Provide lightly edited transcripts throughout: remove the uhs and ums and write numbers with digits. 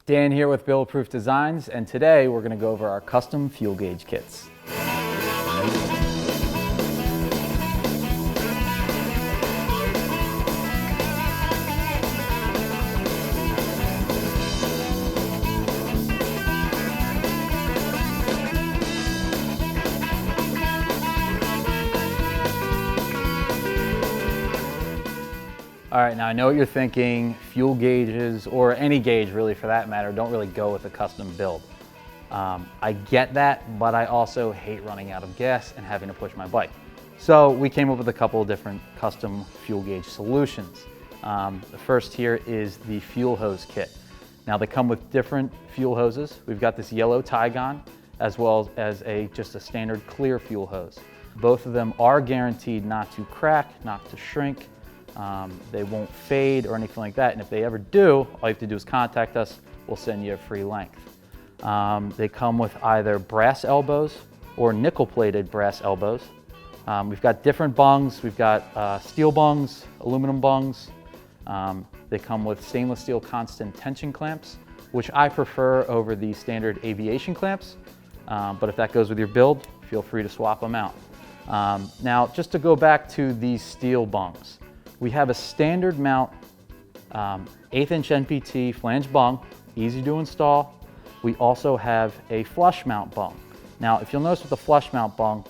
Dan here with Billet Proof Designs, and today we're going to go over our custom fuel gauge kits. All right, now I know what you're thinking, fuel gauges, or any gauge really for that matter, don't really go with a custom build. I get that, but I also hate running out of gas and having to push my bike. So we came up with a couple of different custom fuel gauge solutions. The first here is the fuel hose kit. Now they come with different fuel hoses. We've got this yellow Tygon as well as just a standard clear fuel hose. Both of them are guaranteed not to crack, not to shrink. They won't fade or anything like that, and if they ever do, all you have to do is contact us. We'll send you a free length. They come with either brass elbows or nickel-plated brass elbows. We've got different bungs. We've got steel bungs, aluminum bungs. They come with stainless steel constant tension clamps, which I prefer over the standard aviation clamps, but if that goes with your build, feel free to swap them out. Now, just to go back to these steel bungs, we have a standard mount 1/8" NPT flange bung, easy to install. We also have a flush mount bung. Now, if you'll notice with the flush mount bung,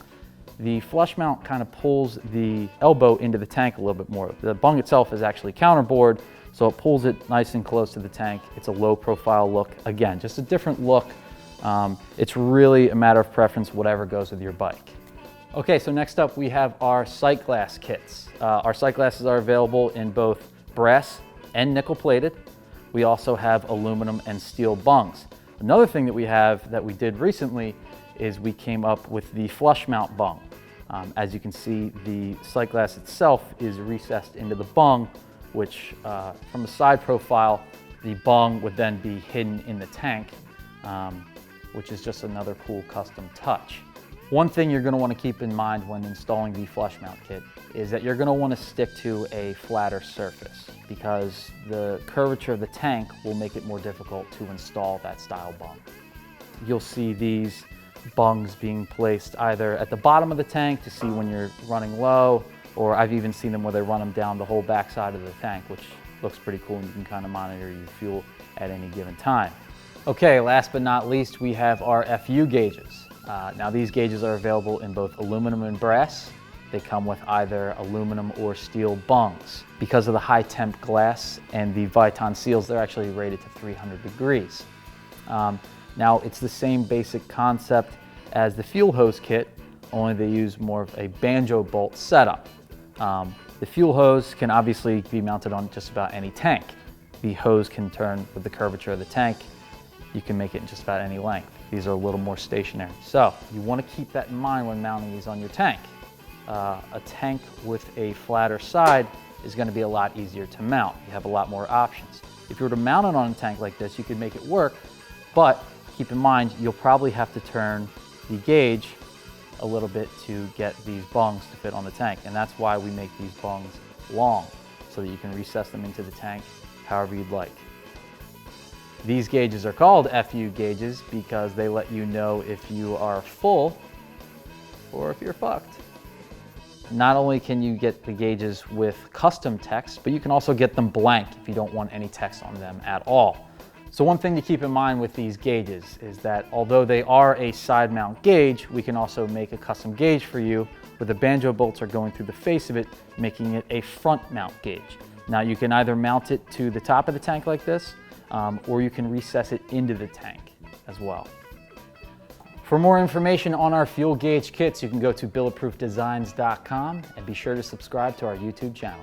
the flush mount kind of pulls the elbow into the tank a little bit more. The bung itself is actually counterboard, so it pulls it nice and close to the tank. It's a low profile look. Again, just a different look. It's really a matter of preference, whatever goes with your bike. Okay, so next up we have our sight glass kits. Our sight glasses are available in both brass and nickel plated. We also have aluminum and steel bungs. Another thing that we have that we did recently is we came up with the flush mount bung. As you can see, the sight glass itself is recessed into the bung, which from the side profile, the bung would then be hidden in the tank, which is just another cool custom touch. One thing you're going to want to keep in mind when installing the flush mount kit is that you're going to want to stick to a flatter surface because the curvature of the tank will make it more difficult to install that style bung. You'll see these bungs being placed either at the bottom of the tank to see when you're running low, or I've even seen them where they run them down the whole back side of the tank, which looks pretty cool, and you can kind of monitor your fuel at any given time. Okay, last but not least, we have our FU gauges. Now these gauges are available in both aluminum and brass. They come with either aluminum or steel bungs. Because of the high temp glass and the Viton seals, they're actually rated to 300 degrees. Now it's the same basic concept as the fuel hose kit, only they use more of a banjo bolt setup. The fuel hose can obviously be mounted on just about any tank. The hose can turn with the curvature of the tank. You can make it in just about any length. These are a little more stationary. So you want to keep that in mind when mounting these on your tank. A tank with a flatter side is going to be a lot easier to mount. You have a lot more options. If you were to mount it on a tank like this, you could make it work, but keep in mind, you'll probably have to turn the gauge a little bit to get these bungs to fit on the tank. And that's why we make these bungs long, so that you can recess them into the tank however you'd like. These gauges are called FU gauges because they let you know if you are full or if you're fucked. Not only can you get the gauges with custom text, but you can also get them blank if you don't want any text on them at all. So one thing to keep in mind with these gauges is that although they are a side mount gauge, we can also make a custom gauge for you where the banjo bolts are going through the face of it, making it a front mount gauge. Now you can either mount it to the top of the tank like this, or you can recess it into the tank as well. For more information on our fuel gauge kits, you can go to billetproofdesigns.com and be sure to subscribe to our YouTube channel.